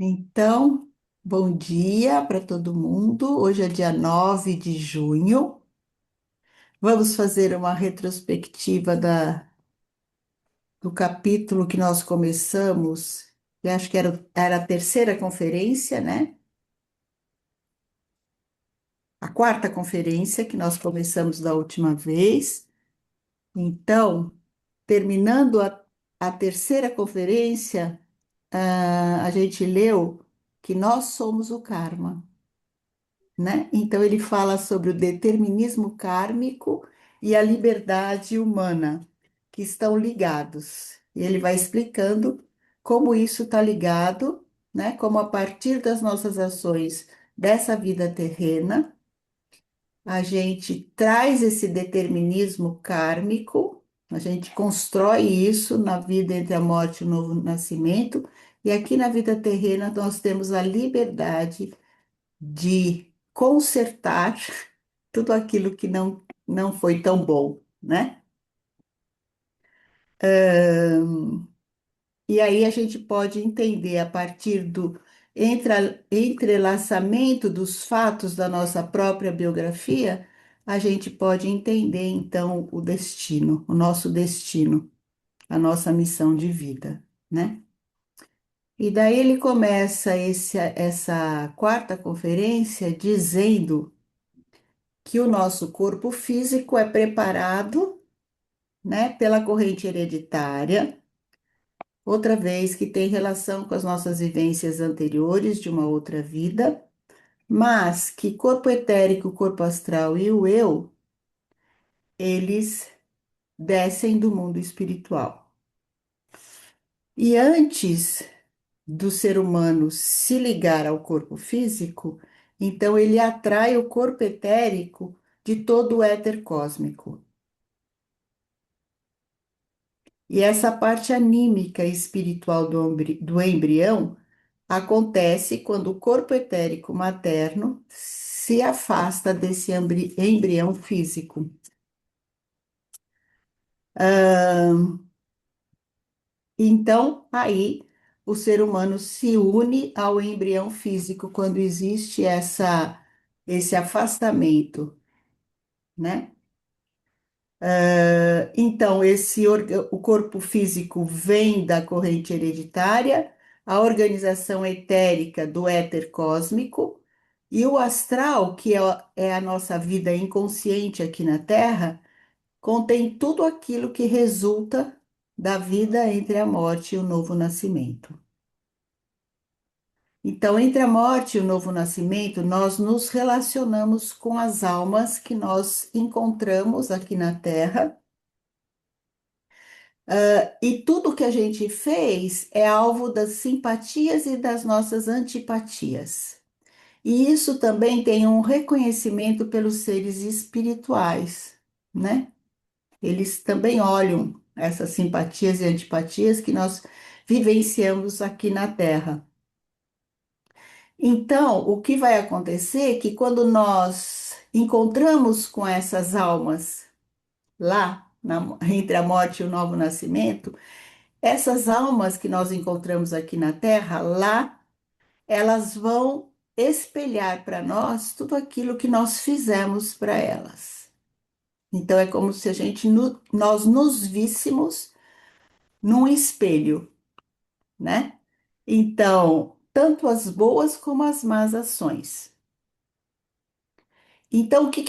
Então, bom dia para todo mundo. Hoje é dia 9 de junho. Vamos fazer uma retrospectiva do capítulo que nós começamos. Eu acho que era a terceira conferência, né? A quarta conferência que nós começamos da última vez. Então, terminando a terceira conferência, a gente leu que nós somos o karma. Né? Então ele fala sobre o determinismo kármico e a liberdade humana, que estão ligados. E ele vai explicando como isso está ligado, né? Como a partir das nossas ações dessa vida terrena, a gente traz esse determinismo kármico, a gente constrói isso na vida entre a morte e o novo nascimento, e aqui na vida terrena nós temos a liberdade de consertar tudo aquilo que não foi tão bom, né? E aí a gente pode entender a partir do entrelaçamento dos fatos da nossa própria biografia, a gente pode entender então o destino, o nosso destino, a nossa missão de vida, né? E daí ele começa essa quarta conferência dizendo que o nosso corpo físico é preparado, né, pela corrente hereditária, outra vez que tem relação com as nossas vivências anteriores de uma outra vida, mas que corpo etérico, corpo astral e o eu, eles descem do mundo espiritual. E antes do ser humano se ligar ao corpo físico, então ele atrai o corpo etérico de todo o éter cósmico. E essa parte anímica e espiritual do embrião acontece quando o corpo etérico materno se afasta desse embrião físico. Então, aí o ser humano se une ao embrião físico quando existe esse afastamento, né? Então, o corpo físico vem da corrente hereditária, a organização etérica do éter cósmico, e o astral, que é a nossa vida inconsciente aqui na Terra, contém tudo aquilo que resulta da vida entre a morte e o novo nascimento. Então, entre a morte e o novo nascimento, nós nos relacionamos com as almas que nós encontramos aqui na Terra. E tudo que a gente fez é alvo das simpatias e das nossas antipatias. E isso também tem um reconhecimento pelos seres espirituais, né? Eles também olham essas simpatias e antipatias que nós vivenciamos aqui na Terra. Então, o que vai acontecer é que quando nós encontramos com essas almas lá, entre a morte e o novo nascimento, essas almas que nós encontramos aqui na Terra, lá, elas vão espelhar para nós tudo aquilo que nós fizemos para elas. Então é como se nós nos víssemos num espelho, né? Então, tanto as boas como as más ações. Então, o que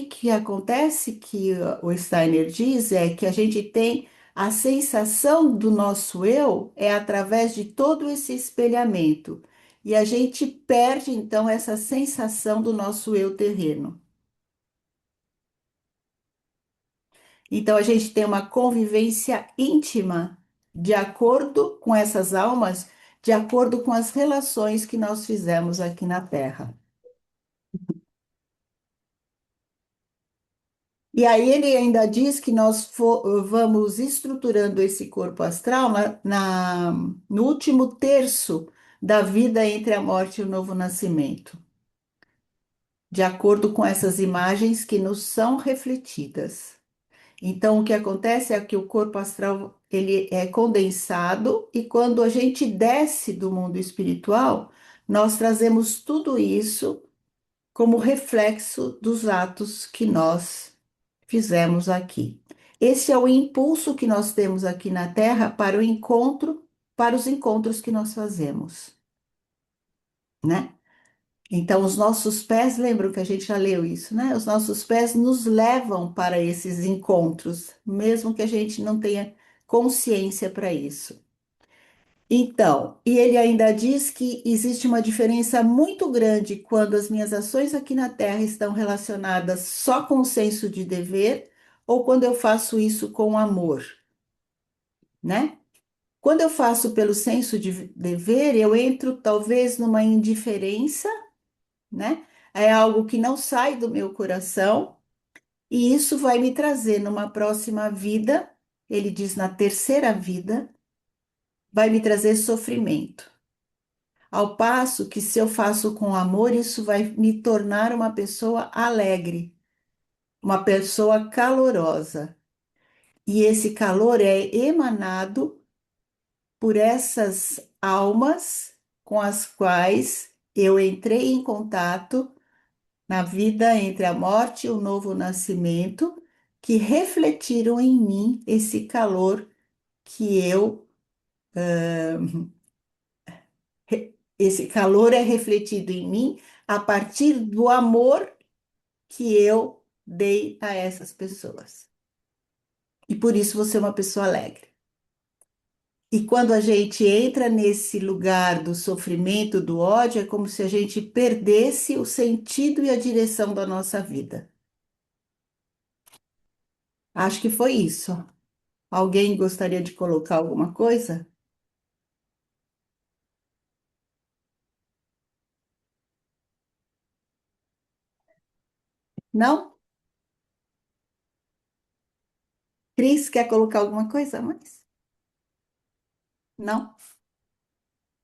que acontece que o Steiner diz é que a gente tem a sensação do nosso eu é através de todo esse espelhamento. E a gente perde então essa sensação do nosso eu terreno. Então a gente tem uma convivência íntima de acordo com essas almas, de acordo com as relações que nós fizemos aqui na Terra. E aí ele ainda diz que vamos estruturando esse corpo astral no último terço da vida entre a morte e o novo nascimento, de acordo com essas imagens que nos são refletidas. Então, o que acontece é que o corpo astral ele é condensado e quando a gente desce do mundo espiritual, nós trazemos tudo isso como reflexo dos atos que nós fizemos aqui. Esse é o impulso que nós temos aqui na Terra para o encontro, para os encontros que nós fazemos, né? Então, os nossos pés, lembram que a gente já leu isso, né? Os nossos pés nos levam para esses encontros, mesmo que a gente não tenha consciência para isso. Então, e ele ainda diz que existe uma diferença muito grande quando as minhas ações aqui na Terra estão relacionadas só com o senso de dever ou quando eu faço isso com amor, né? Quando eu faço pelo senso de dever, eu entro talvez numa indiferença, né? É algo que não sai do meu coração e isso vai me trazer numa próxima vida, ele diz na terceira vida, vai me trazer sofrimento. Ao passo que, se eu faço com amor, isso vai me tornar uma pessoa alegre, uma pessoa calorosa. E esse calor é emanado por essas almas com as quais eu entrei em contato na vida entre a morte e o novo nascimento, que refletiram em mim esse calor que eu. Esse calor é refletido em mim a partir do amor que eu dei a essas pessoas. E por isso você é uma pessoa alegre. E quando a gente entra nesse lugar do sofrimento, do ódio, é como se a gente perdesse o sentido e a direção da nossa vida. Acho que foi isso. Alguém gostaria de colocar alguma coisa? Não? Cris, quer colocar alguma coisa a mais? Não?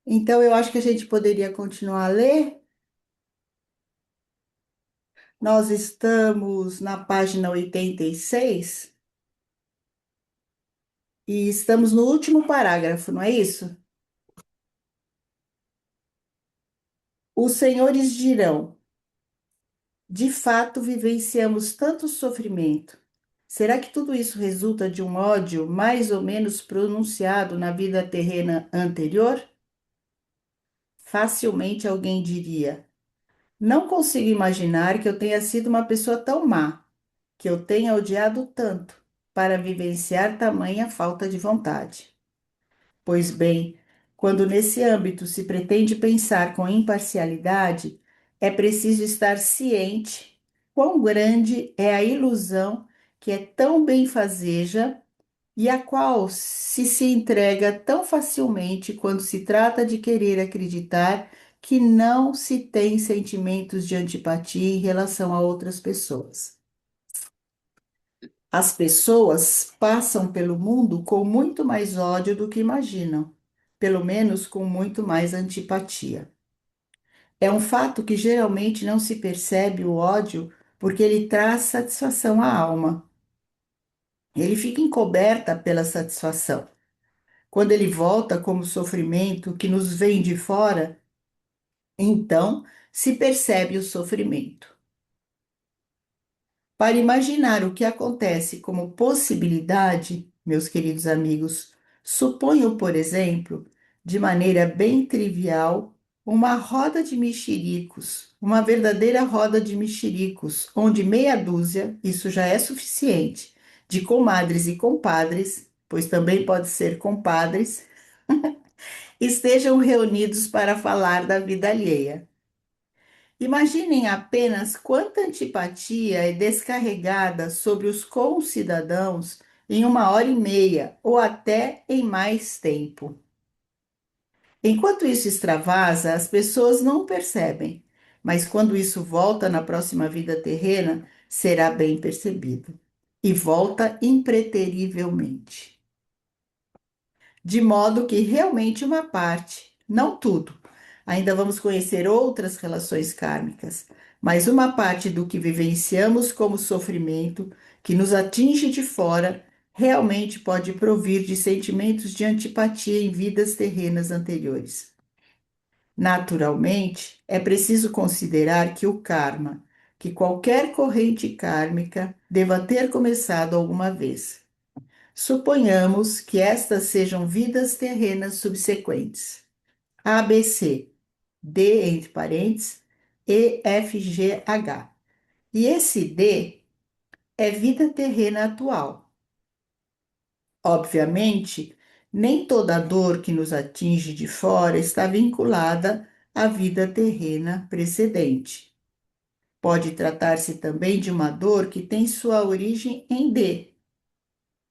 Então eu acho que a gente poderia continuar a ler. Nós estamos na página 86 e estamos no último parágrafo, não é isso? Os senhores dirão: de fato vivenciamos tanto sofrimento. Será que tudo isso resulta de um ódio mais ou menos pronunciado na vida terrena anterior? Facilmente alguém diria: não consigo imaginar que eu tenha sido uma pessoa tão má, que eu tenha odiado tanto, para vivenciar tamanha falta de vontade. Pois bem, quando nesse âmbito se pretende pensar com imparcialidade, é preciso estar ciente quão grande é a ilusão que é tão benfazeja e a qual se entrega tão facilmente quando se trata de querer acreditar que não se tem sentimentos de antipatia em relação a outras pessoas. As pessoas passam pelo mundo com muito mais ódio do que imaginam, pelo menos com muito mais antipatia. É um fato que geralmente não se percebe o ódio porque ele traz satisfação à alma. Ele fica encoberta pela satisfação. Quando ele volta como sofrimento que nos vem de fora, então se percebe o sofrimento. Para imaginar o que acontece como possibilidade, meus queridos amigos, suponho, por exemplo, de maneira bem trivial, uma roda de mexericos, uma verdadeira roda de mexericos, onde meia dúzia, isso já é suficiente, de comadres e compadres, pois também pode ser compadres, estejam reunidos para falar da vida alheia. Imaginem apenas quanta antipatia é descarregada sobre os concidadãos em 1 hora e meia ou até em mais tempo. Enquanto isso extravasa, as pessoas não percebem, mas quando isso volta na próxima vida terrena, será bem percebido. E volta impreterivelmente. De modo que realmente uma parte, não tudo. Ainda vamos conhecer outras relações kármicas, mas uma parte do que vivenciamos como sofrimento, que nos atinge de fora, realmente pode provir de sentimentos de antipatia em vidas terrenas anteriores. Naturalmente, é preciso considerar que o karma, que qualquer corrente kármica deva ter começado alguma vez. Suponhamos que estas sejam vidas terrenas subsequentes. ABC, D entre parênteses, E, F, G, H. E esse D é vida terrena atual. Obviamente, nem toda dor que nos atinge de fora está vinculada à vida terrena precedente. Pode tratar-se também de uma dor que tem sua origem em D,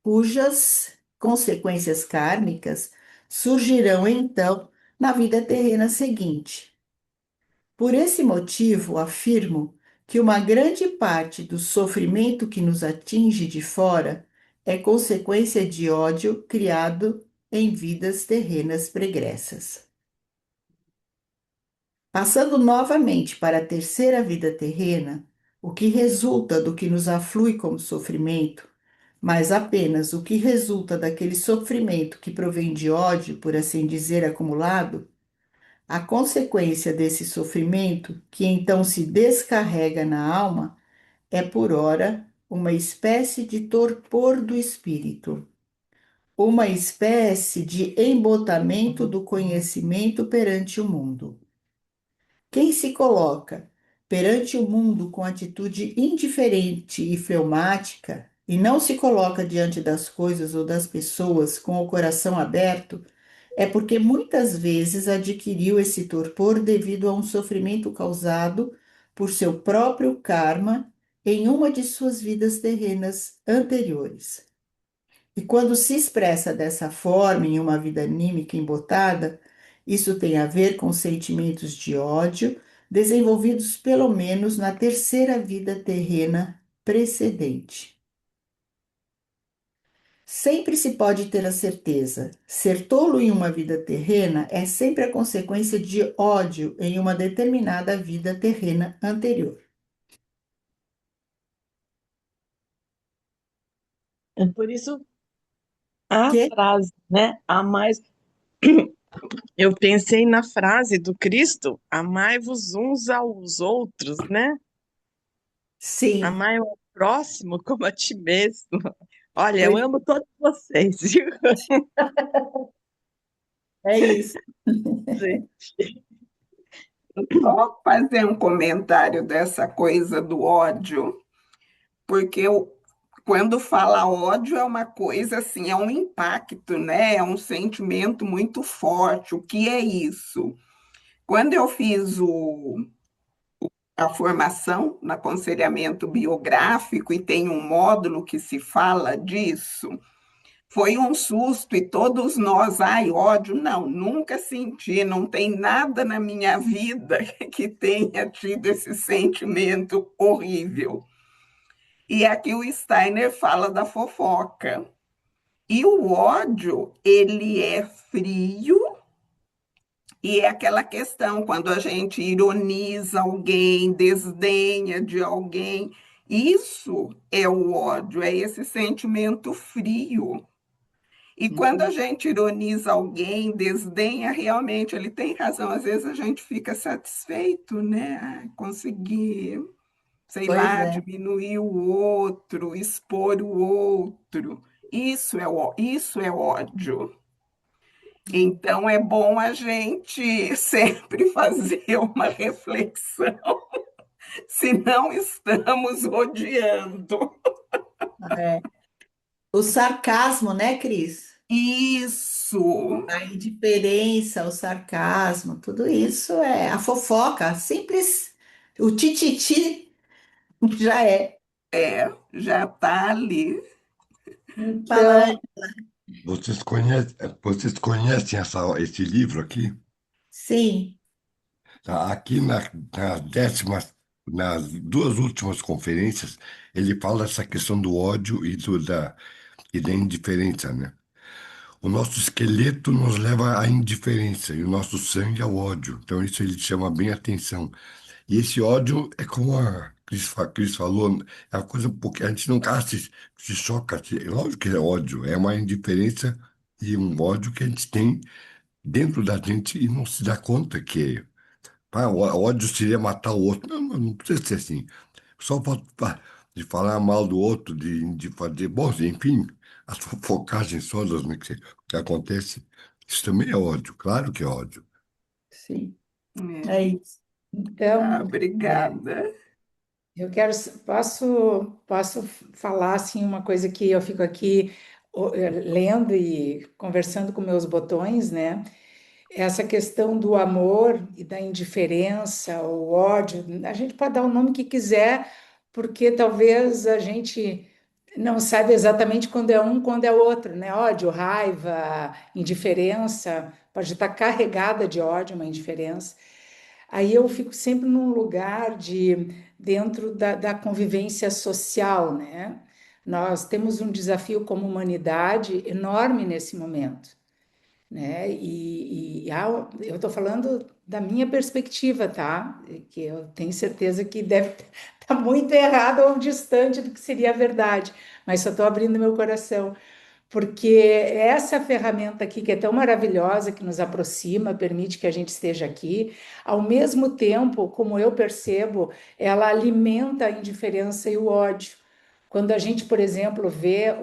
cujas consequências kármicas surgirão então na vida terrena seguinte. Por esse motivo, afirmo que uma grande parte do sofrimento que nos atinge de fora é consequência de ódio criado em vidas terrenas pregressas. Passando novamente para a terceira vida terrena, o que resulta do que nos aflui como sofrimento, mas apenas o que resulta daquele sofrimento que provém de ódio, por assim dizer, acumulado, a consequência desse sofrimento, que então se descarrega na alma, é por ora uma espécie de torpor do espírito, uma espécie de embotamento do conhecimento perante o mundo. Quem se coloca perante o mundo com atitude indiferente e fleumática, e não se coloca diante das coisas ou das pessoas com o coração aberto, é porque muitas vezes adquiriu esse torpor devido a um sofrimento causado por seu próprio karma em uma de suas vidas terrenas anteriores. E quando se expressa dessa forma em uma vida anímica embotada, isso tem a ver com sentimentos de ódio desenvolvidos pelo menos na terceira vida terrena precedente. Sempre se pode ter a certeza, ser tolo em uma vida terrena é sempre a consequência de ódio em uma determinada vida terrena anterior. É por isso a Que? frase, né? A mais. Eu pensei na frase do Cristo: amai-vos uns aos outros, né? Sim, Amai o próximo como a ti mesmo. Olha, eu pois amo todos vocês, viu? é isso. Gente. Só fazer um comentário dessa coisa do ódio, porque quando fala ódio é uma coisa assim, é um impacto, né? É um sentimento muito forte. O que é isso? Quando eu fiz a formação no aconselhamento biográfico e tem um módulo que se fala disso, foi um susto e todos nós, ai, ódio, não, nunca senti, não tem nada na minha vida que tenha tido esse sentimento horrível. E aqui o Steiner fala da fofoca. E o ódio, ele é frio e é aquela questão quando a gente ironiza alguém, desdenha de alguém, isso é o ódio, é esse sentimento frio. E quando a Uhum. gente ironiza alguém, desdenha, realmente ele tem razão. Às vezes a gente fica satisfeito, né? Ah, conseguir, sei Pois lá, é. diminuir o outro, expor o outro. Isso é ódio. Então é bom a gente sempre fazer uma reflexão, se não estamos odiando. É. O sarcasmo, né, Cris? Isso A indiferença, o sarcasmo, tudo isso é a fofoca, simples, o tititi já é. já está ali. Fala, Então, Vocês conhecem esse livro aqui? sim. Tá? Aqui nas duas últimas conferências, ele fala essa questão do ódio e da indiferença, né? O nosso esqueleto nos leva à indiferença e o nosso sangue ao ódio. Então, isso ele chama bem atenção. E esse ódio é como a Cris falou, é uma coisa porque a gente não se choca. Lógico que é ódio, é uma indiferença e um ódio que a gente tem dentro da gente e não se dá conta que o ódio seria matar o outro. Não, não, não precisa ser assim. Só de falar mal do outro, de fazer. Bom, enfim, as fofocagens todas, né, que acontece, isso também é ódio, claro que é ódio. Sim, é É. isso. Ah, Então, obrigada. eu quero, posso falar assim uma coisa que eu fico aqui lendo e conversando com meus botões, né? Essa questão do amor e da indiferença, o ódio, a gente pode dar o nome que quiser, porque talvez a gente não saiba exatamente quando é um, quando é outro, né? Ódio, raiva, indiferença, pode estar carregada de ódio, uma indiferença. Aí eu fico sempre num lugar dentro da convivência social, né? Nós temos um desafio como humanidade enorme nesse momento, né? Eu estou falando da minha perspectiva, tá? Que eu tenho certeza que deve estar muito errado ou distante do que seria a verdade, mas só estou abrindo meu coração, porque essa ferramenta aqui, que é tão maravilhosa, que nos aproxima, permite que a gente esteja aqui, ao mesmo tempo, como eu percebo, ela alimenta a indiferença e o ódio. Quando a gente, por exemplo, vê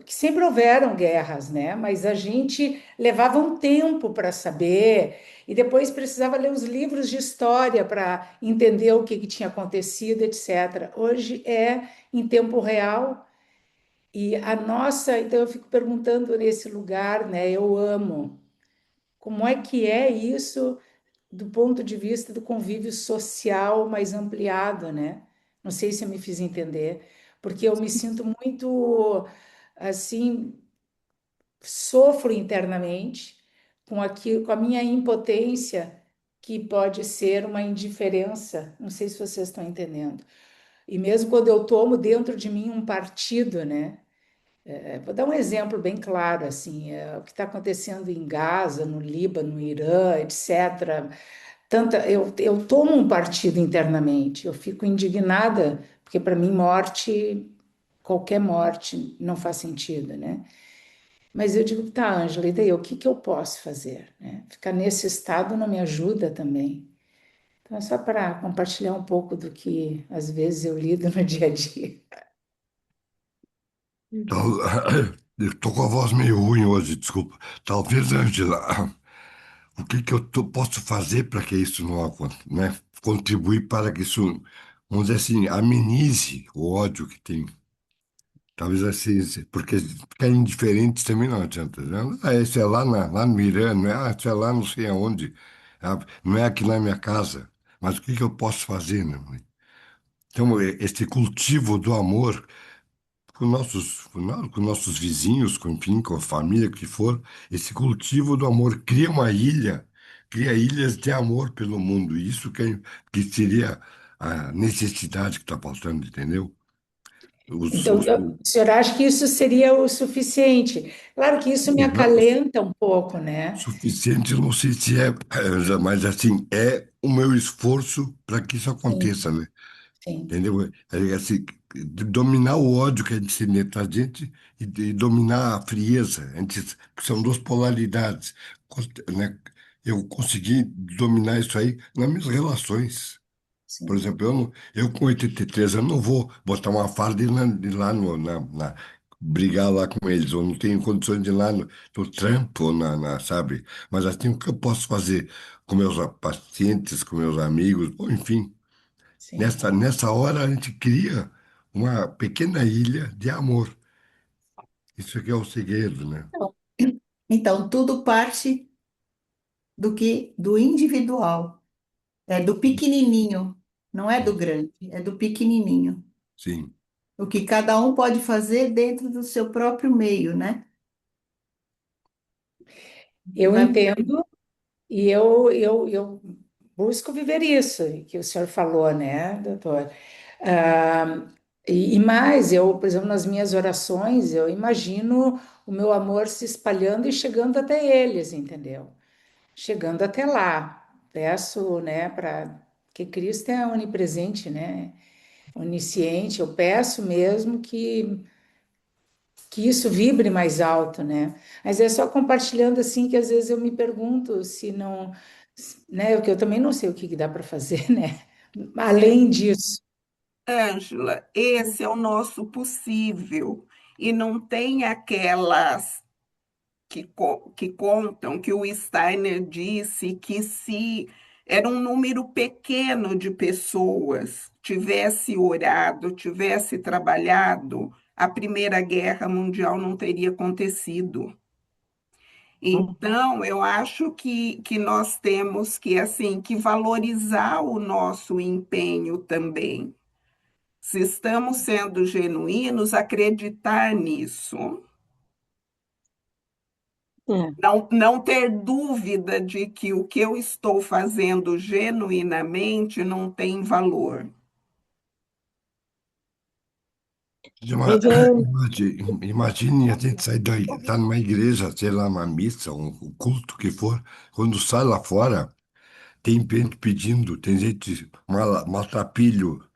que sempre houveram guerras, né? Mas a gente levava um tempo para saber e depois precisava ler os livros de história para entender o que tinha acontecido, etc. Hoje é em tempo real e a nossa, então eu fico perguntando nesse lugar, né? Eu amo. Como é que é isso do ponto de vista do convívio social mais ampliado, né? Não sei se eu me fiz entender, porque eu me sinto muito assim, sofro internamente com aquilo, com a minha impotência, que pode ser uma indiferença. Não sei se vocês estão entendendo. E mesmo quando eu tomo dentro de mim um partido, né? Vou dar um exemplo bem claro, assim, o que está acontecendo em Gaza, no Líbano, no Irã, etc. Eu tomo um partido internamente, eu fico indignada, porque para mim morte, qualquer morte não faz sentido, né? Mas eu digo, tá, Ângela, e daí o que que eu posso fazer, né? Ficar nesse estado não me ajuda também. Então é só para compartilhar um pouco do que às vezes eu lido no dia a dia. Então, eu tô com a voz meio ruim hoje, desculpa. Talvez, Angela, o que que posso fazer para que isso não aconteça, né? Contribuir para que isso, vamos dizer assim, amenize o ódio que tem. Talvez assim, porque ficar indiferente também não adianta, né? Ah, esse é lá no Irã, não é? Ah, isso é lá não sei aonde. Ah, não é aqui na minha casa. Mas o que que eu posso fazer, né, mãe? Então, esse cultivo do amor com nossos vizinhos, enfim, com a família que for, esse cultivo do amor cria ilhas de amor pelo mundo. Isso que seria a necessidade que está faltando, entendeu? Os, Então, os, o senhor acha que isso seria o suficiente? Claro que isso me não, acalenta um pouco, né? suficiente, eu não sei se mas assim, é o meu esforço para que isso Sim, aconteça, né? sim, Entendeu? É assim, dominar o ódio que a gente se mete a gente e dominar a frieza. São duas polaridades, né? Eu consegui dominar isso aí nas minhas relações. Por sim, exemplo, eu com 83 anos não vou botar uma farda e ir lá brigar lá com eles, ou não tenho condições de ir lá no trampo, sabe? Mas assim, o que eu posso fazer com meus pacientes, com meus amigos, ou enfim, sim. nessa hora a gente cria uma pequena ilha de amor. Isso aqui é o segredo, né? Então, então, tudo parte do individual, é do pequenininho, não é do grande, é do pequenininho. Sim. O que cada um pode fazer dentro do seu próprio meio, né? Eu Vai, entendo e eu busco viver isso que o senhor falou, né, doutor? Ah, e mais, eu, por exemplo, nas minhas orações, eu imagino o meu amor se espalhando e chegando até eles, entendeu? Chegando até lá. Peço, né, para porque Cristo é onipresente, né? Onisciente. Eu peço mesmo que isso vibre mais alto, né? Mas é só compartilhando assim que às vezes eu me pergunto se não, né? Porque eu também não sei o que que dá para fazer, né? Além disso. Ângela, esse é o nosso possível. E não tem aquelas que contam que o Steiner disse que se era um número pequeno de pessoas tivesse orado, tivesse trabalhado, a Primeira Guerra Mundial não teria acontecido. Então, eu acho que nós temos que, assim, que valorizar o nosso empenho também. Se estamos sendo genuínos, acreditar nisso. É. Não ter dúvida de que o que eu estou fazendo genuinamente não tem valor. Mas é, Imagine a gente sair daí, tá numa igreja, sei lá, uma missa, um culto que for, quando sai lá fora, tem gente pedindo, tem gente maltrapilho,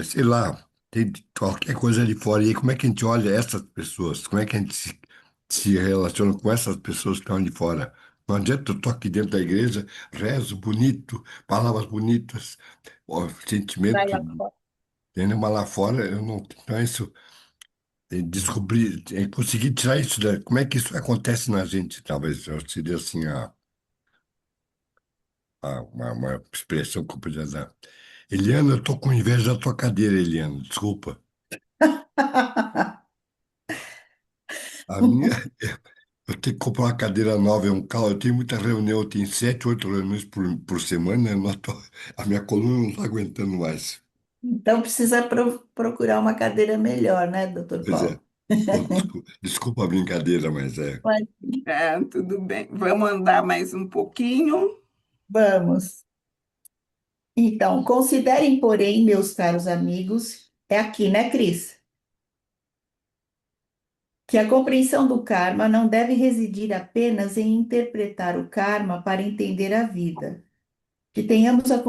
sei lá, tem qualquer coisa ali fora. E aí, como é que a gente olha essas pessoas? Como é que a gente se relaciona com essas pessoas que estão ali fora? Não adianta eu estou aqui dentro da igreja, rezo bonito, palavras bonitas, ó, sentimento, entendeu? Mas lá fora eu não. Então, isso, descobrir, conseguir tirar isso da. Como é que isso acontece na gente? Talvez seria assim uma expressão que eu podia dar. Eliana, eu tô com inveja da tua cadeira, Eliana, desculpa. A minha, eu tenho que comprar uma cadeira nova, é um carro. Eu tenho muita reunião, eu tenho 7, 8 reuniões por semana. A minha coluna não está aguentando mais. Então precisa procurar uma cadeira melhor, né, doutor Pois é. Paulo? Pô, desculpa a brincadeira, mas é. Mas É, tudo bem. Vamos andar mais um pouquinho. vamos. Então, considerem, porém, meus caros amigos, é aqui, né, Cris? Que a compreensão do karma não deve residir apenas em interpretar o karma para entender a vida. Que tenhamos a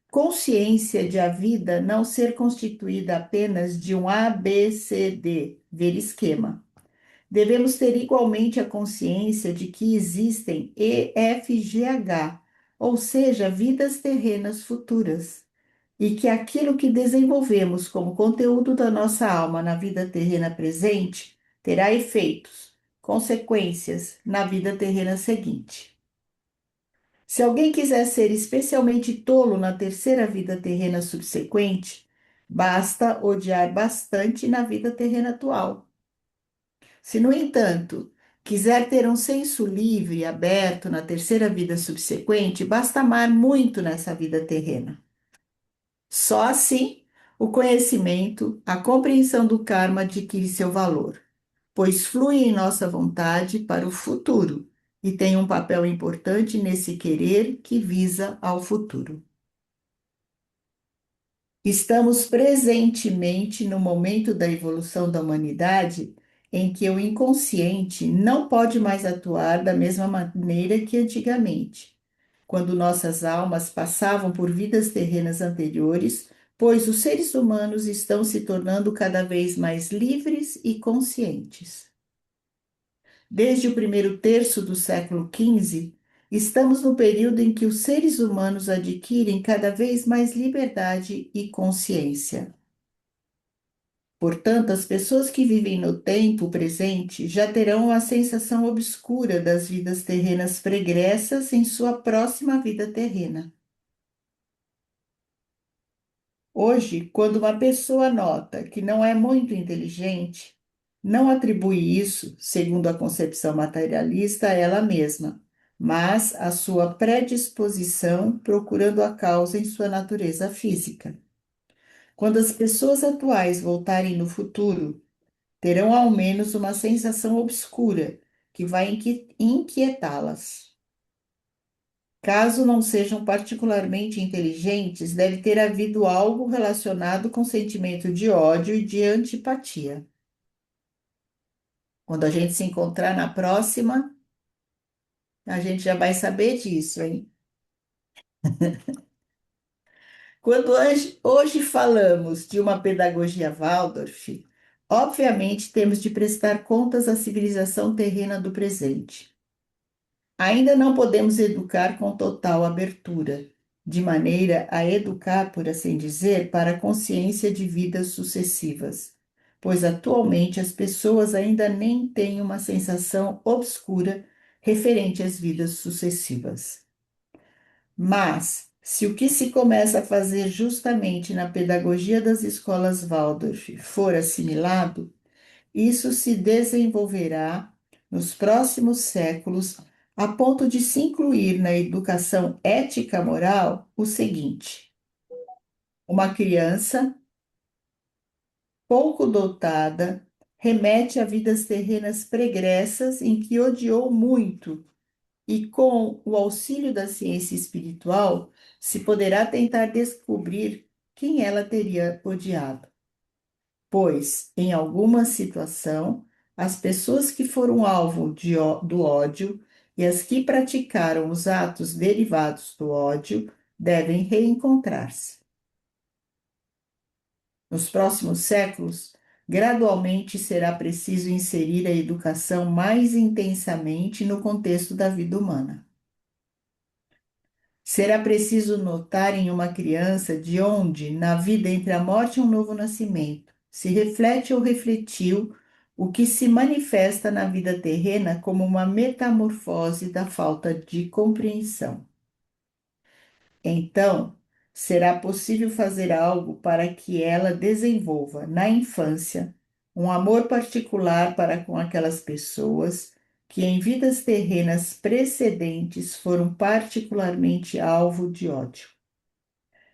consciência de a vida não ser constituída apenas de um A, B, C, D, ver esquema. Devemos ter igualmente a consciência de que existem E, F, G, H, ou seja, vidas terrenas futuras, e que aquilo que desenvolvemos como conteúdo da nossa alma na vida terrena presente terá efeitos, consequências na vida terrena seguinte. Se alguém quiser ser especialmente tolo na terceira vida terrena subsequente, basta odiar bastante na vida terrena atual. Se, no entanto, quiser ter um senso livre e aberto na terceira vida subsequente, basta amar muito nessa vida terrena. Só assim o conhecimento, a compreensão do karma adquire seu valor, pois flui em nossa vontade para o futuro e tem um papel importante nesse querer que visa ao futuro. Estamos presentemente no momento da evolução da humanidade em que o inconsciente não pode mais atuar da mesma maneira que antigamente, quando nossas almas passavam por vidas terrenas anteriores, pois os seres humanos estão se tornando cada vez mais livres e conscientes. Desde o primeiro terço do século XV, estamos no período em que os seres humanos adquirem cada vez mais liberdade e consciência. Portanto, as pessoas que vivem no tempo presente já terão a sensação obscura das vidas terrenas pregressas em sua próxima vida terrena. Hoje, quando uma pessoa nota que não é muito inteligente, não atribui isso, segundo a concepção materialista, a ela mesma, mas à sua predisposição procurando a causa em sua natureza física. Quando as pessoas atuais voltarem no futuro, terão ao menos uma sensação obscura que vai inquietá-las. Caso não sejam particularmente inteligentes, deve ter havido algo relacionado com sentimento de ódio e de antipatia. Quando a gente se encontrar na próxima, a gente já vai saber disso, hein? Quando hoje falamos de uma pedagogia Waldorf, obviamente temos de prestar contas à civilização terrena do presente. Ainda não podemos educar com total abertura, de maneira a educar, por assim dizer, para a consciência de vidas sucessivas, pois atualmente as pessoas ainda nem têm uma sensação obscura referente às vidas sucessivas. Mas, se o que se começa a fazer justamente na pedagogia das escolas Waldorf for assimilado, isso se desenvolverá nos próximos séculos a ponto de se incluir na educação ética moral o seguinte: uma criança pouco dotada remete a vidas terrenas pregressas em que odiou muito, e com o auxílio da ciência espiritual se poderá tentar descobrir quem ela teria odiado. Pois, em alguma situação, as pessoas que foram alvo do ódio e as que praticaram os atos derivados do ódio devem reencontrar-se. Nos próximos séculos, gradualmente será preciso inserir a educação mais intensamente no contexto da vida humana. Será preciso notar em uma criança de onde, na vida entre a morte e um novo nascimento, se reflete ou refletiu o que se manifesta na vida terrena como uma metamorfose da falta de compreensão. Então, será possível fazer algo para que ela desenvolva, na infância, um amor particular para com aquelas pessoas que em vidas terrenas precedentes foram particularmente alvo de ódio.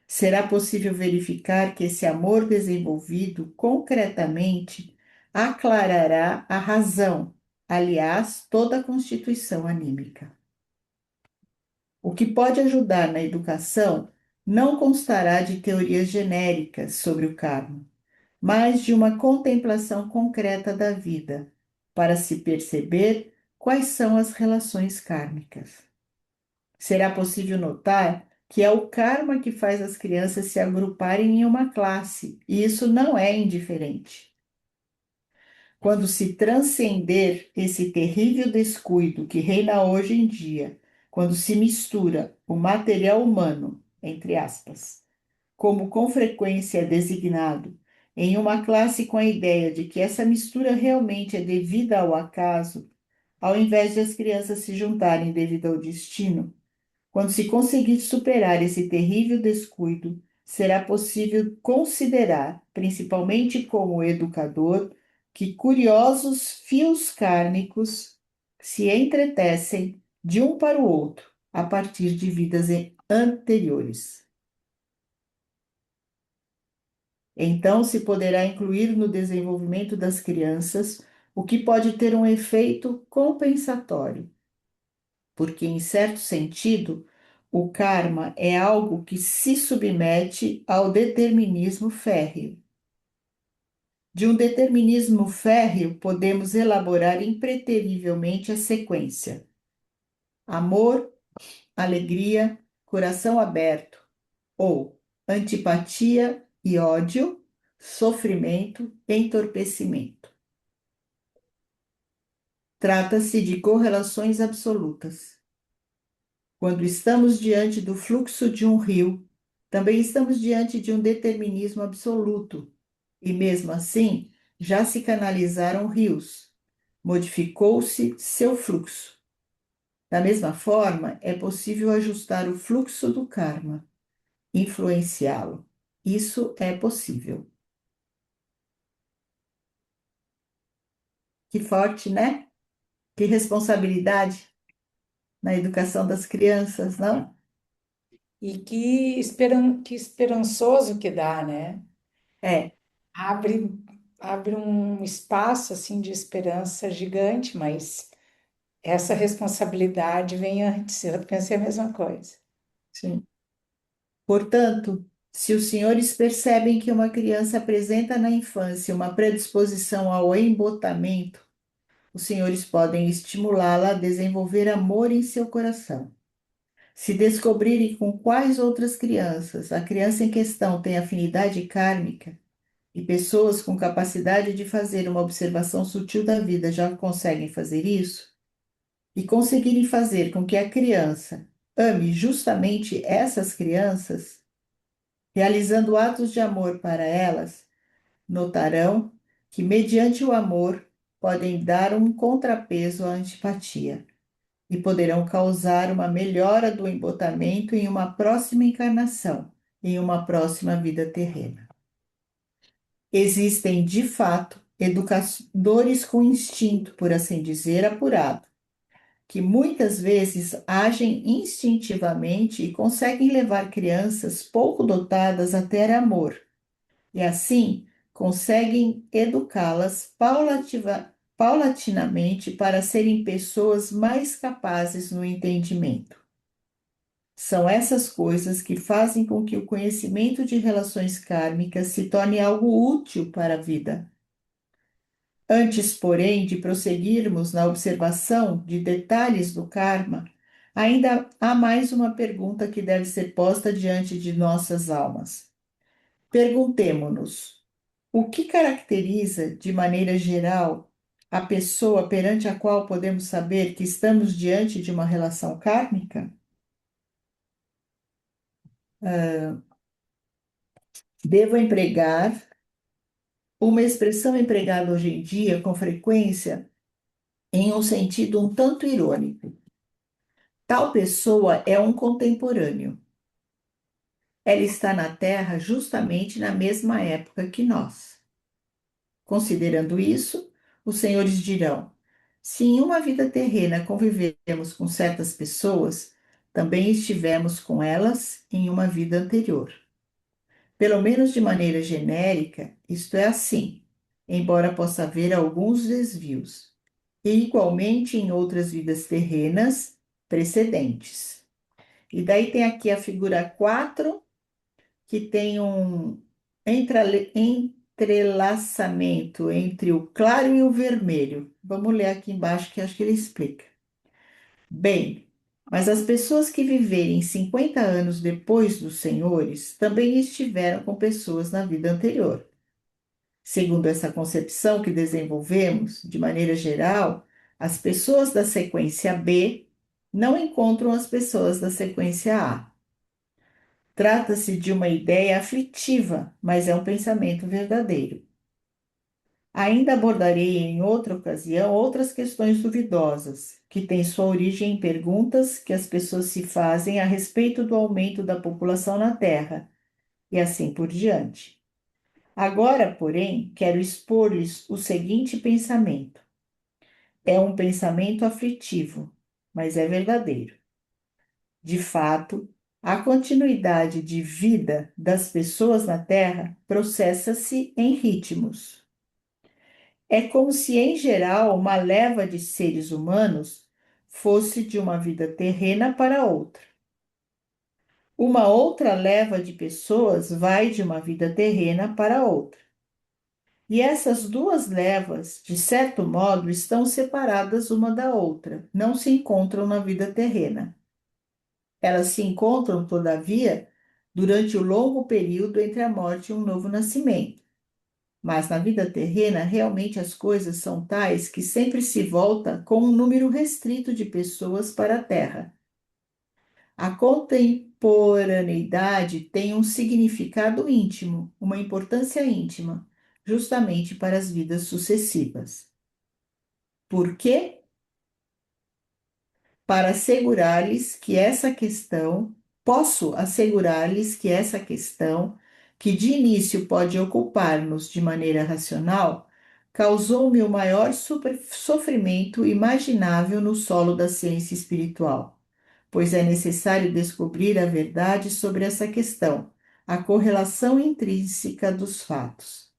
Será possível verificar que esse amor desenvolvido concretamente aclarará a razão, aliás, toda a constituição anímica. O que pode ajudar na educação não constará de teorias genéricas sobre o karma, mas de uma contemplação concreta da vida, para se perceber quais são as relações kármicas. Será possível notar que é o karma que faz as crianças se agruparem em uma classe, e isso não é indiferente. Quando se transcender esse terrível descuido que reina hoje em dia, quando se mistura o material humano, entre aspas, como com frequência é designado, em uma classe com a ideia de que essa mistura realmente é devida ao acaso, ao invés de as crianças se juntarem devido ao destino, quando se conseguir superar esse terrível descuido, será possível considerar, principalmente como educador, que curiosos fios kármicos se entretecem de um para o outro a partir de vidas anteriores. Então se poderá incluir no desenvolvimento das crianças o que pode ter um efeito compensatório, porque, em certo sentido, o karma é algo que se submete ao determinismo férreo. De um determinismo férreo, podemos elaborar impreterivelmente a sequência: amor, alegria, coração aberto, ou antipatia e ódio, sofrimento, entorpecimento. Trata-se de correlações absolutas. Quando estamos diante do fluxo de um rio, também estamos diante de um determinismo absoluto, e mesmo assim, já se canalizaram rios, modificou-se seu fluxo. Da mesma forma, é possível ajustar o fluxo do karma, influenciá-lo. Isso é possível. Que forte, né? Que responsabilidade na educação das crianças, não? E que esperançoso que dá, né? É, Abre, abre um espaço assim de esperança gigante, mas essa responsabilidade vem antes. Eu pensei a mesma coisa. sim. Portanto, se os senhores percebem que uma criança apresenta na infância uma predisposição ao embotamento, os senhores podem estimulá-la a desenvolver amor em seu coração. Se descobrirem com quais outras crianças a criança em questão tem afinidade kármica, e pessoas com capacidade de fazer uma observação sutil da vida já conseguem fazer isso, e conseguirem fazer com que a criança ame justamente essas crianças, realizando atos de amor para elas, notarão que, mediante o amor, podem dar um contrapeso à antipatia e poderão causar uma melhora do embotamento em uma próxima encarnação, em uma próxima vida terrena. Existem, de fato, educadores com instinto, por assim dizer, apurado, que muitas vezes agem instintivamente e conseguem levar crianças pouco dotadas a ter amor, e assim conseguem educá-las paulatinamente para serem pessoas mais capazes no entendimento. São essas coisas que fazem com que o conhecimento de relações kármicas se torne algo útil para a vida. Antes, porém, de prosseguirmos na observação de detalhes do karma, ainda há mais uma pergunta que deve ser posta diante de nossas almas. Perguntemo-nos: o que caracteriza, de maneira geral, a pessoa perante a qual podemos saber que estamos diante de uma relação kármica? Devo empregar uma expressão empregada hoje em dia com frequência em um sentido um tanto irônico. Tal pessoa é um contemporâneo. Ela está na Terra justamente na mesma época que nós. Considerando isso, os senhores dirão: se em uma vida terrena convivemos com certas pessoas, também estivemos com elas em uma vida anterior. Pelo menos de maneira genérica, isto é assim, embora possa haver alguns desvios, e igualmente em outras vidas terrenas precedentes. E daí tem aqui a figura 4 que tem um entrelaçamento entre o claro e o vermelho. Vamos ler aqui embaixo que acho que ele explica. Bem, mas as pessoas que viverem 50 anos depois dos senhores também estiveram com pessoas na vida anterior. Segundo essa concepção que desenvolvemos, de maneira geral, as pessoas da sequência B não encontram as pessoas da sequência A. Trata-se de uma ideia aflitiva, mas é um pensamento verdadeiro. Ainda abordarei em outra ocasião outras questões duvidosas, que têm sua origem em perguntas que as pessoas se fazem a respeito do aumento da população na Terra, e assim por diante. Agora, porém, quero expor-lhes o seguinte pensamento. É um pensamento aflitivo, mas é verdadeiro. De fato, a continuidade de vida das pessoas na Terra processa-se em ritmos. É como se, em geral, uma leva de seres humanos fosse de uma vida terrena para outra. Uma outra leva de pessoas vai de uma vida terrena para outra. E essas duas levas, de certo modo, estão separadas uma da outra, não se encontram na vida terrena. Elas se encontram, todavia, durante o longo período entre a morte e um novo nascimento. Mas na vida terrena, realmente as coisas são tais que sempre se volta com um número restrito de pessoas para a Terra. A contemporaneidade tem um significado íntimo, uma importância íntima, justamente para as vidas sucessivas. Por quê? Para assegurar-lhes que essa questão, posso assegurar-lhes que essa questão, que de início pode ocupar-nos de maneira racional, causou-me o maior sofrimento imaginável no solo da ciência espiritual, pois é necessário descobrir a verdade sobre essa questão, a correlação intrínseca dos fatos.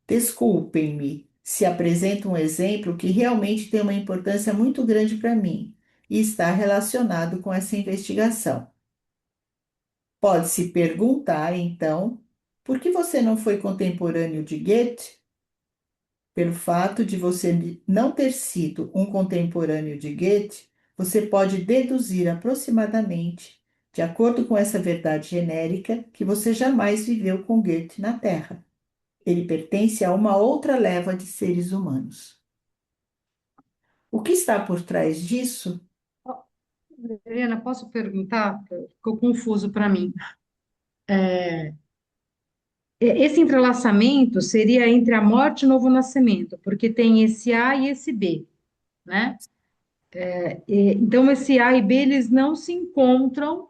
Desculpem-me se apresento um exemplo que realmente tem uma importância muito grande para mim e está relacionado com essa investigação. Pode-se perguntar, então, por que você não foi contemporâneo de Goethe? Pelo fato de você não ter sido um contemporâneo de Goethe, você pode deduzir aproximadamente, de acordo com essa verdade genérica, que você jamais viveu com Goethe na Terra. Ele pertence a uma outra leva de seres humanos. O que está por trás disso? Ó, Helena, posso perguntar? Ficou confuso para mim. Esse entrelaçamento seria entre a morte e o novo nascimento, porque tem esse A e esse B, né? Então, esse A e B, eles não se encontram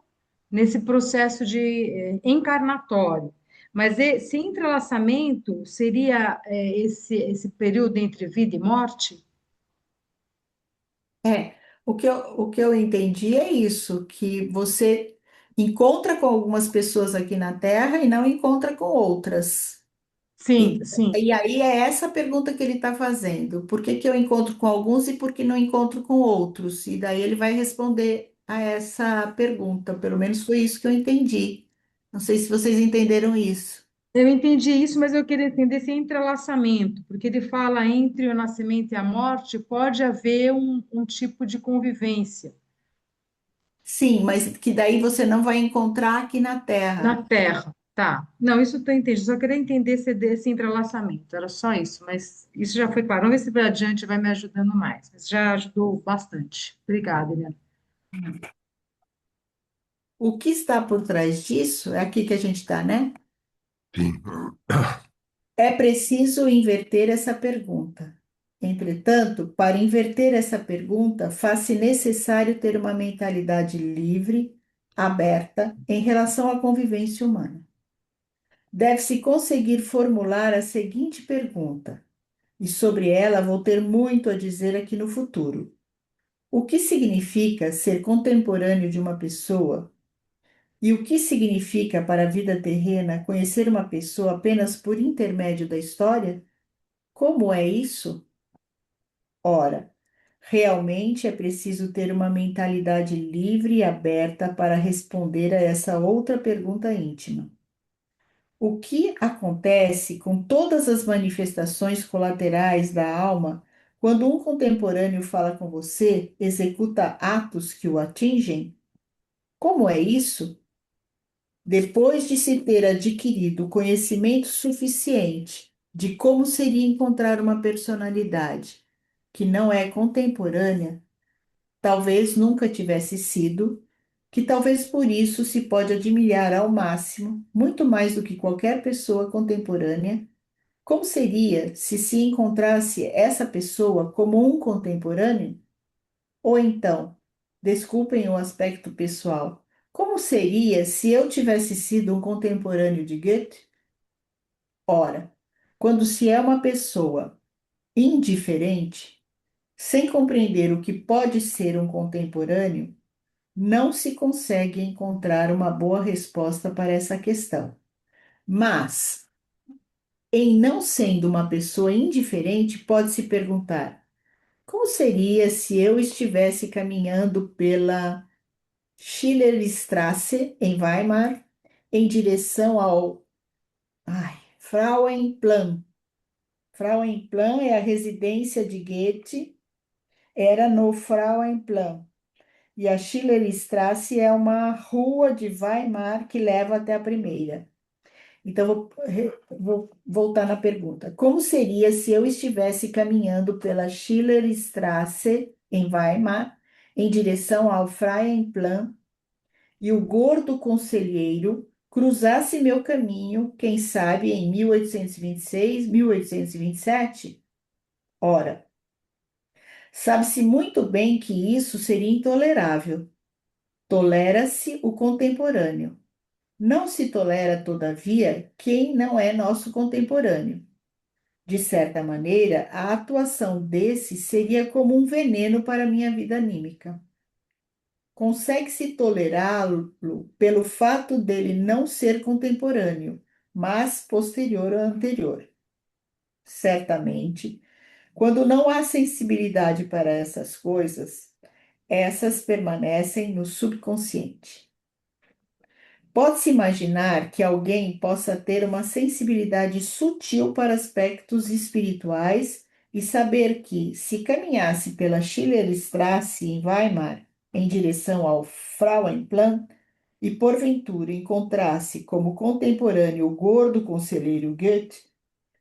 nesse processo de encarnatório. Mas esse entrelaçamento seria esse período entre vida e morte? É, o que eu entendi é isso, que você encontra com algumas pessoas aqui na Terra e não encontra com outras. Sim, E, sim. e aí é essa pergunta que ele está fazendo. Por que que eu encontro com alguns e por que não encontro com outros? E daí ele vai responder a essa pergunta. Pelo menos foi isso que eu entendi. Não sei se vocês entenderam isso. Eu entendi isso, mas eu queria entender esse entrelaçamento, porque ele fala entre o nascimento e a morte, pode haver um tipo de convivência Sim, mas que daí você não vai encontrar aqui na na Terra. Terra. Tá. Não, isso eu entendi. Só queria entender esse entrelaçamento. Era só isso, mas isso já foi claro. Vamos ver se para adiante vai me ajudando mais. Mas já ajudou bastante. Obrigada, Helena. O que está por trás disso é aqui que a gente está, né? Sim. É preciso inverter essa pergunta. Entretanto, para inverter essa pergunta, faz-se necessário ter uma mentalidade livre, aberta, em relação à convivência humana. Deve-se conseguir formular a seguinte pergunta, e sobre ela vou ter muito a dizer aqui no futuro. O que significa ser contemporâneo de uma pessoa? E o que significa para a vida terrena conhecer uma pessoa apenas por intermédio da história? Como é isso? Ora, realmente é preciso ter uma mentalidade livre e aberta para responder a essa outra pergunta íntima. O que acontece com todas as manifestações colaterais da alma quando um contemporâneo fala com você, executa atos que o atingem? Como é isso? Depois de se ter adquirido conhecimento suficiente de como seria encontrar uma personalidade que não é contemporânea, talvez nunca tivesse sido, que talvez por isso se pode admirar ao máximo, muito mais do que qualquer pessoa contemporânea, como seria se encontrasse essa pessoa como um contemporâneo? Ou então, desculpem o aspecto pessoal, como seria se eu tivesse sido um contemporâneo de Goethe? Ora, quando se é uma pessoa indiferente, sem compreender o que pode ser um contemporâneo, não se consegue encontrar uma boa resposta para essa questão. Mas, em não sendo uma pessoa indiferente, pode-se perguntar: como seria se eu estivesse caminhando pela Schillerstraße, em Weimar, em direção ao Frauenplan? Frauenplan é a residência de Goethe, era no Frauenplan. E a Schillerstraße é uma rua de Weimar que leva até a primeira. Então, vou voltar na pergunta. Como seria se eu estivesse caminhando pela Schillerstraße, em Weimar, em direção ao Frauenplan, e o gordo conselheiro cruzasse meu caminho, quem sabe em 1826, 1827? Ora, sabe-se muito bem que isso seria intolerável. Tolera-se o contemporâneo. Não se tolera, todavia, quem não é nosso contemporâneo. De certa maneira, a atuação desse seria como um veneno para a minha vida anímica. Consegue-se tolerá-lo pelo fato dele não ser contemporâneo, mas posterior ou anterior. Certamente, quando não há sensibilidade para essas coisas, essas permanecem no subconsciente. Pode-se imaginar que alguém possa ter uma sensibilidade sutil para aspectos espirituais e saber que, se caminhasse pela Schillerstraße em Weimar, em direção ao Frauenplan, e porventura encontrasse como contemporâneo o gordo conselheiro Goethe,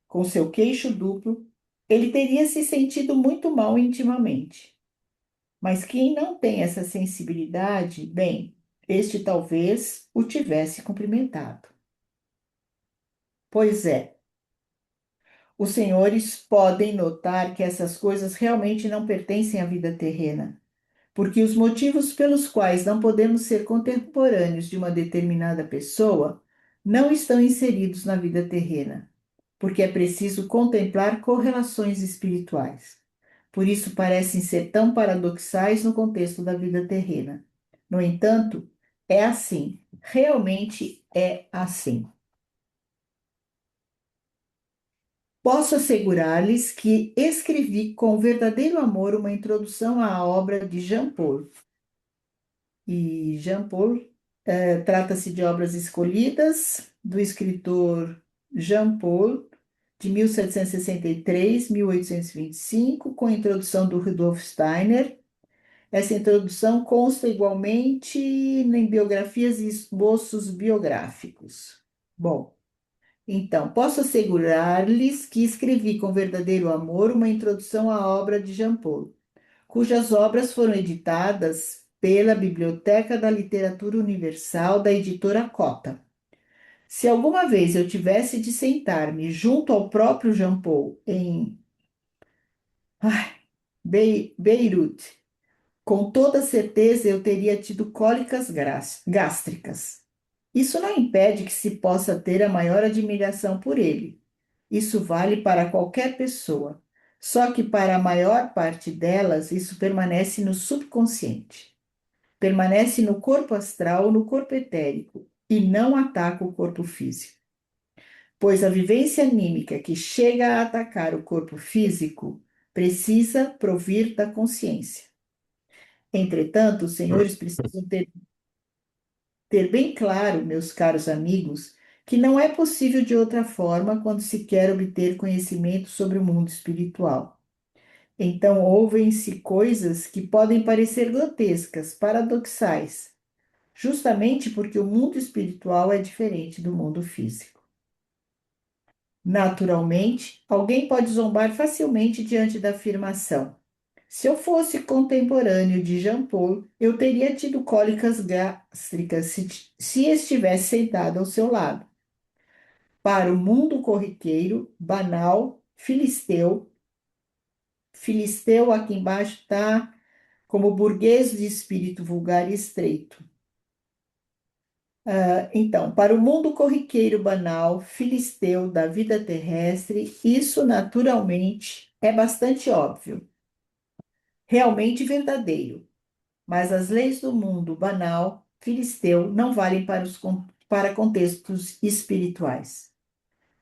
com seu queixo duplo, ele teria se sentido muito mal intimamente. Mas quem não tem essa sensibilidade, bem, este talvez o tivesse cumprimentado. Pois é, os senhores podem notar que essas coisas realmente não pertencem à vida terrena, porque os motivos pelos quais não podemos ser contemporâneos de uma determinada pessoa não estão inseridos na vida terrena, porque é preciso contemplar correlações espirituais. Por isso parecem ser tão paradoxais no contexto da vida terrena. No entanto, é assim, realmente é assim. Posso assegurar-lhes que escrevi com verdadeiro amor uma introdução à obra de Jean Paul. E Jean Paul trata-se de obras escolhidas do escritor Jean Paul, de 1763, 1825, com a introdução do Rudolf Steiner. Essa introdução consta igualmente em biografias e esboços biográficos. Bom, então, posso assegurar-lhes que escrevi com verdadeiro amor uma introdução à obra de Jean Paul, cujas obras foram editadas pela Biblioteca da Literatura Universal da editora Cota. Se alguma vez eu tivesse de sentar-me junto ao próprio Jean Paul em Beirute, com toda certeza eu teria tido cólicas gástricas. Isso não impede que se possa ter a maior admiração por ele. Isso vale para qualquer pessoa. Só que para a maior parte delas, isso permanece no subconsciente. Permanece no corpo astral, no corpo etérico, e não ataca o corpo físico. Pois a vivência anímica que chega a atacar o corpo físico precisa provir da consciência. Entretanto, os senhores precisam ter bem claro, meus caros amigos, que não é possível de outra forma quando se quer obter conhecimento sobre o mundo espiritual. Então, ouvem-se coisas que podem parecer grotescas, paradoxais, justamente porque o mundo espiritual é diferente do mundo físico. Naturalmente, alguém pode zombar facilmente diante da afirmação: se eu fosse contemporâneo de Jean Paul, eu teria tido cólicas gástricas se estivesse sentado ao seu lado. Para o mundo corriqueiro, banal, filisteu aqui embaixo está como burguês de espírito vulgar e estreito. Então, para o mundo corriqueiro, banal, filisteu da vida terrestre, isso naturalmente é bastante óbvio, realmente verdadeiro. Mas as leis do mundo banal, filisteu, não valem para contextos espirituais.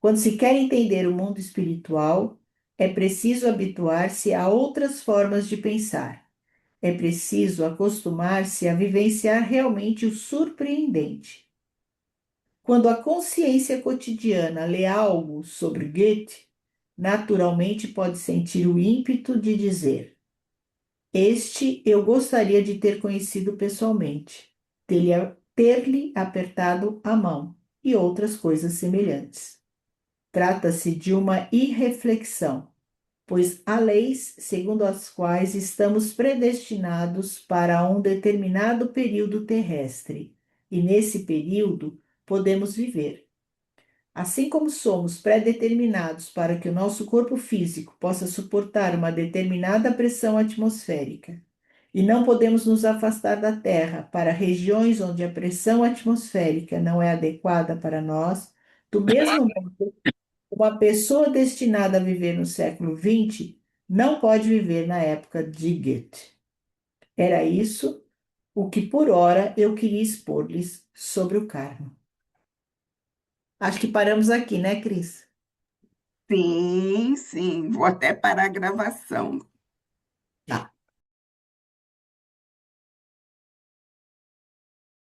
Quando se quer entender o mundo espiritual, é preciso habituar-se a outras formas de pensar. É preciso acostumar-se a vivenciar realmente o surpreendente. Quando a consciência cotidiana lê algo sobre Goethe, naturalmente pode sentir o ímpeto de dizer: este eu gostaria de ter conhecido pessoalmente, ter-lhe apertado a mão e outras coisas semelhantes. Trata-se de uma irreflexão, pois há leis segundo as quais estamos predestinados para um determinado período terrestre, e nesse período podemos viver. Assim como somos predeterminados para que o nosso corpo físico possa suportar uma determinada pressão atmosférica, e não podemos nos afastar da Terra para regiões onde a pressão atmosférica não é adequada para nós, do mesmo modo, uma pessoa destinada a viver no século XX não pode viver na época de Goethe. Era isso o que por ora eu queria expor-lhes sobre o karma. Acho que paramos aqui, né, Cris? Sim, sim, vou até parar a gravação.